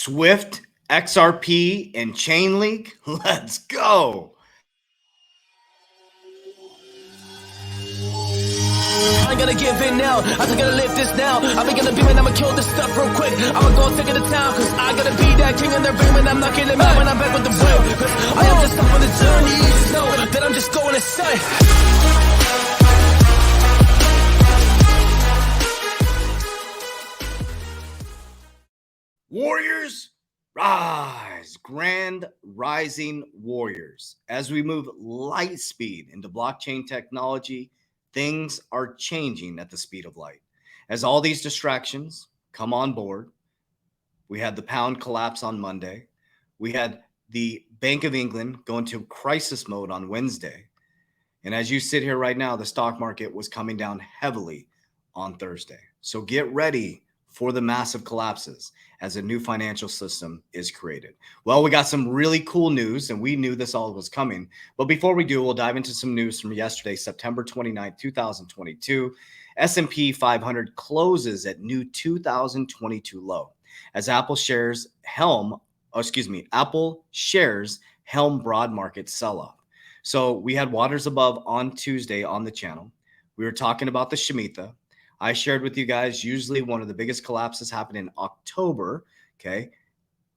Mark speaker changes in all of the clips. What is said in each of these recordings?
Speaker 1: Swift, XRP, and Chainlink. Let's go.
Speaker 2: I ain't gonna give in now. I just gotta live this now. I've been gonna be man, I'ma kill this stuff real quick. I'ma go take it to town, cause I gotta be that king in their ring when I'm knocking them out when I'm back with the win. Cause I am just up on the journey. Just know that I'm just going insane.
Speaker 1: Warriors, rise. Grand rising warriors. As we move light speed into blockchain technology, things are changing at the speed of light. As all these distractions come on board, we had the pound collapse on Monday. We had the Bank of England go into crisis mode on Wednesday. And as you sit here right now, the stock market was coming down heavily on Thursday. So get ready for the massive collapses as a new financial system is created. Well, we got some really cool news, and we knew this all was coming. But before we do, we'll dive into some news from yesterday, September 29th, 2022. S&P 500 closes at new 2022 low as Apple shares helm broad market sell-off. So we had Waters Above on Tuesday on the channel. We were talking about the Shemitah. I shared with you guys, usually one of the biggest collapses happen in October, okay?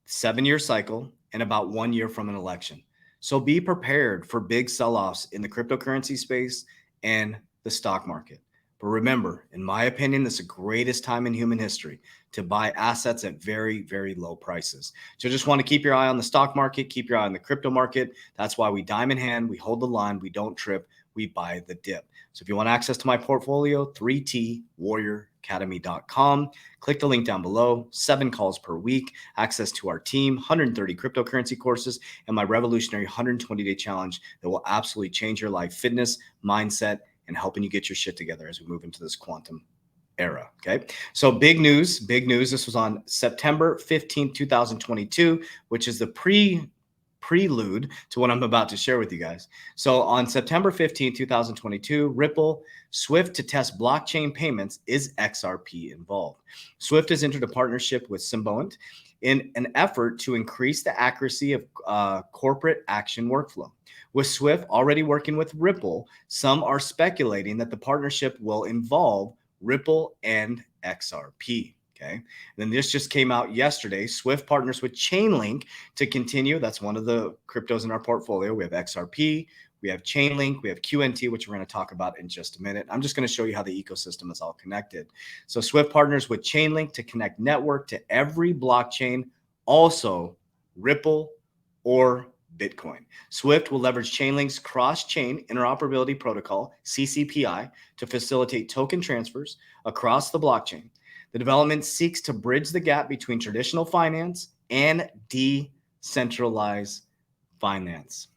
Speaker 1: 7-year cycle and about 1 year from an election. So be prepared for big sell-offs in the cryptocurrency space and the stock market. But remember, in my opinion, this is the greatest time in human history to buy assets at very, very low prices. So just want to keep your eye on the stock market, keep your eye on the crypto market. That's why we diamond hand, we hold the line, we don't trip, we buy the dip. So if you want access to my portfolio, 3twarrioracademy.com. Click the link down below. 7 calls per week, access to our team, 130 cryptocurrency courses, and my revolutionary 120-day challenge that will absolutely change your life, fitness, mindset, and helping you get your shit together as we move into this quantum era. Okay. So big news. This was on September 15th, 2022, which is the prelude to what I'm about to share with you guys. So on September 15th, 2022, Ripple, Swift to test blockchain payments. Is XRP involved? Swift has entered a partnership with Symbiote in an effort to increase the accuracy of corporate action workflow. With Swift already working with Ripple, some are speculating that the partnership will involve Ripple and XRP. Okay. And then this just came out yesterday. Swift partners with Chainlink to continue. That's one of the cryptos in our portfolio. We have XRP, we have Chainlink, we have QNT, which we're going to talk about in just a minute. I'm just going to show you how the ecosystem is all connected. So Swift partners with Chainlink to connect network to every blockchain, also Ripple or Bitcoin. Swift will leverage Chainlink's cross-chain interoperability protocol, CCPI, to facilitate token transfers across the blockchain. The development seeks to bridge the gap between traditional finance and decentralized finance.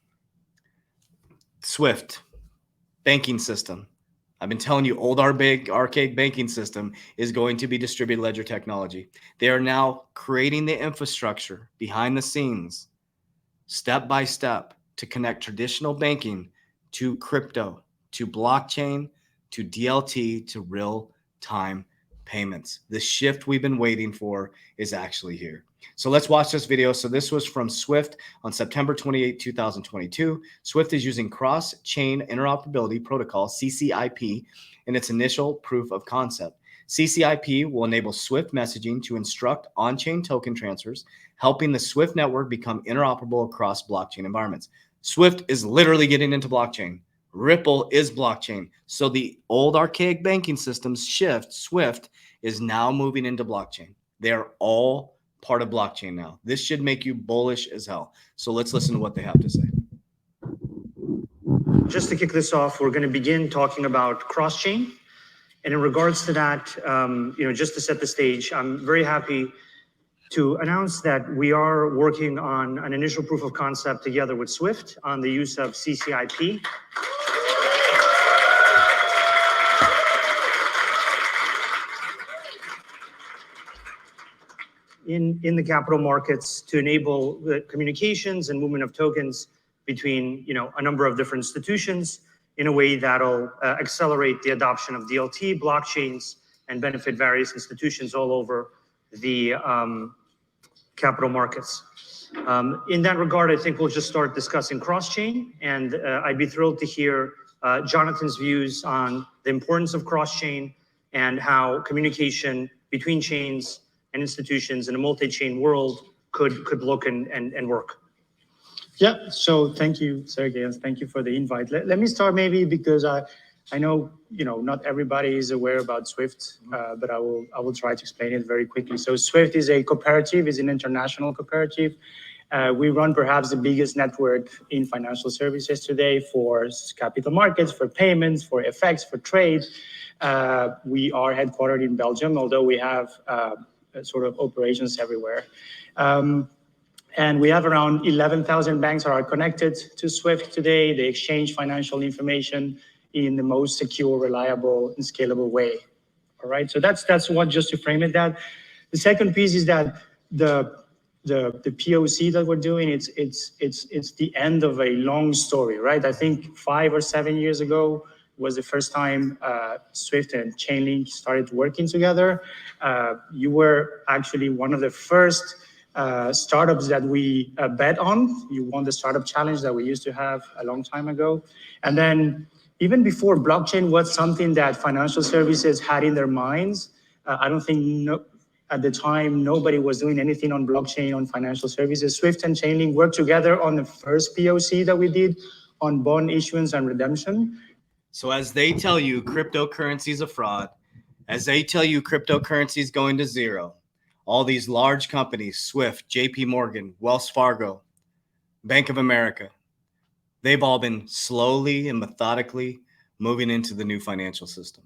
Speaker 1: Swift banking system. I've been telling you, old archaic banking system is going to be distributed ledger technology. They are now creating the infrastructure behind the scenes, step by step, to connect traditional banking to crypto, to blockchain, to DLT, to real-time payments. The shift we've been waiting for is actually here. So let's watch this video. So this was from Swift on September 28, 2022. Swift is using cross-chain interoperability protocol, CCIP, in its initial proof of concept. CCIP will enable Swift messaging to instruct on-chain token transfers, helping the Swift network become interoperable across blockchain environments. Swift is literally getting into blockchain. Ripple is blockchain. So the old archaic banking systems shift. Swift is now moving into blockchain. They're all part of blockchain now. This should make you bullish as hell. So let's listen to what they have to say.
Speaker 3: Just to kick this off, we're going to begin talking about cross-chain. And in regards to that, just to set the stage, I'm very happy to announce that we are working on an initial proof of concept together with Swift on the use of CCIP. In the capital markets to enable the communications and movement of tokens between a number of different institutions in a way that'll accelerate the adoption of DLT blockchains and benefit various institutions all over the capital markets. In that regard, I think we'll just start discussing cross-chain, and I'd be thrilled to hear Jonathan's views on the importance of cross-chain and how communication between chains and institutions in a multi-chain world could look and work.
Speaker 4: Yeah, so thank you, Sergey, and thank you for the invite. Let me start maybe because I know not everybody is aware about Swift, but I will try to explain it very quickly. So Swift is a cooperative, is an international cooperative. We run perhaps the biggest network in financial services today for capital markets, for payments, for FX, for trade. We are headquartered in Belgium, although we have sort of operations everywhere. And we have around 11,000 banks that are connected to Swift today. They exchange financial information in the most secure, reliable, and scalable way. All right, so that's one, just to frame it that. The second piece is that the POC that we're doing, it's the end of a long story, right? I think 5 or 7 years ago was the first time Swift and Chainlink started working together. You were actually one of the first startups that we bet on. You won the startup challenge that we used to have a long time ago. And then even before blockchain was something that financial services had in their minds, I don't think at the time nobody was doing anything on blockchain, on financial services. Swift and Chainlink worked together on the first POC that we did on bond issuance and redemption.
Speaker 1: So as they tell you cryptocurrency is a fraud, as they tell you cryptocurrency is going to zero, all these large companies, Swift, JP Morgan, Wells Fargo, Bank of America, they've all been slowly and methodically moving into the new financial system.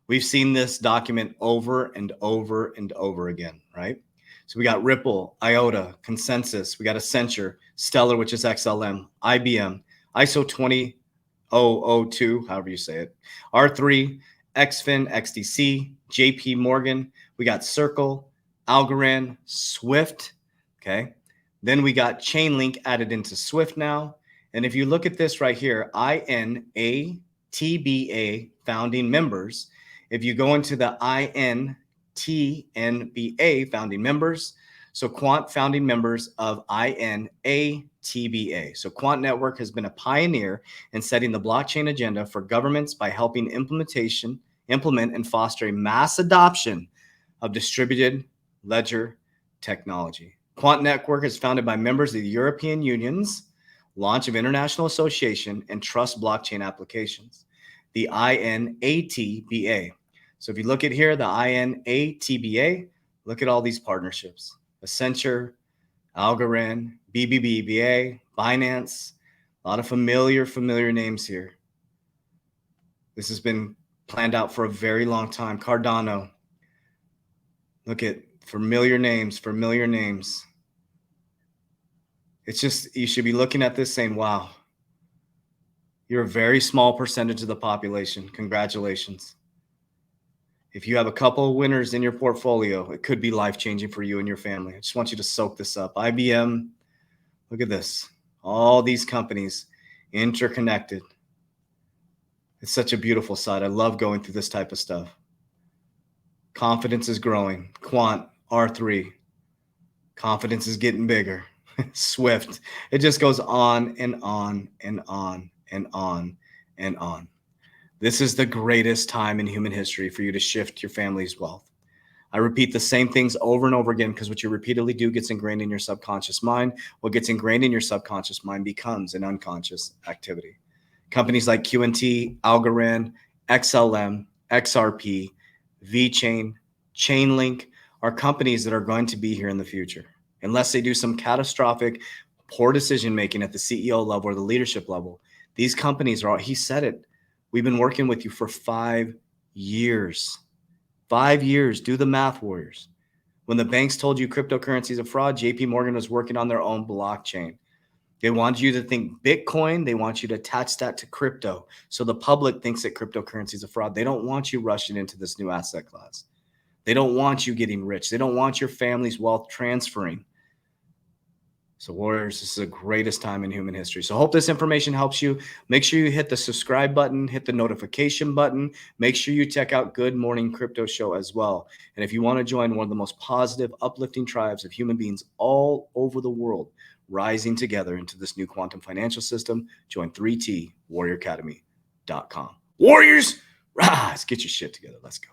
Speaker 1: We've seen this document over and over and over again, right? So we got Ripple, IOTA, Consensus, we got Accenture, Stellar, which is XLM, IBM, ISO 20002, however you say it, R3, XFIN, XDC, JP Morgan, we got Circle, Algorand, Swift, okay? Then we got Chainlink added into Swift now. And if you look at this right here, INATBA founding members, if you go into the INTNBA founding members, so Quant founding members of INATBA. So Quant Network has been a pioneer in setting the blockchain agenda for governments by helping implement and foster a mass adoption of distributed ledger technology. Quant Network is founded by members of the European Union's launch of international association and trust blockchain applications, the INATBA. So if you look at here, the INATBA, look at all these partnerships: Accenture, Algorand, BBBA, Binance, a lot of familiar names here. This has been planned out for a very long time. Cardano, look at familiar names. It's just, you should be looking at this saying, wow, you're a very small percentage of the population. Congratulations. If you have a couple of winners in your portfolio, it could be life-changing for you and your family. I just want you to soak this up. IBM, look at this. All these companies interconnected. It's such a beautiful site. I love going through this type of stuff. Confidence is growing. Quant, R3. Confidence is getting bigger. Swift. It just goes on and on and on and on and on. This is the greatest time in human history for you to shift your family's wealth. I repeat the same things over and over again because what you repeatedly do gets ingrained in your subconscious mind. What gets ingrained in your subconscious mind becomes an unconscious activity. Companies like Quant, Algorand, XLM, XRP, VeChain, Chainlink are companies that are going to be here in the future. Unless they do some catastrophic, poor decision-making at the CEO level or the leadership level. These companies are, he said it, we've been working with you for 5 years. 5 years, do the math, warriors. When the banks told you cryptocurrency is a fraud, JP Morgan was working on their own blockchain. They want you to think Bitcoin, they want you to attach that to crypto. So the public thinks that cryptocurrency is a fraud. They don't want you rushing into this new asset class. They don't want you getting rich. They don't want your family's wealth transferring So Warriors, this is the greatest time in human history. So hope this information helps you. Make sure you hit the subscribe button, hit the notification button. Make sure you check out Good Morning Crypto Show as well. And if you want to join one of the most positive, uplifting tribes of human beings all over the world, rising together into this new quantum financial system, join 3twarrioracademy.com. Warriors, rise, get your shit together. Let's go.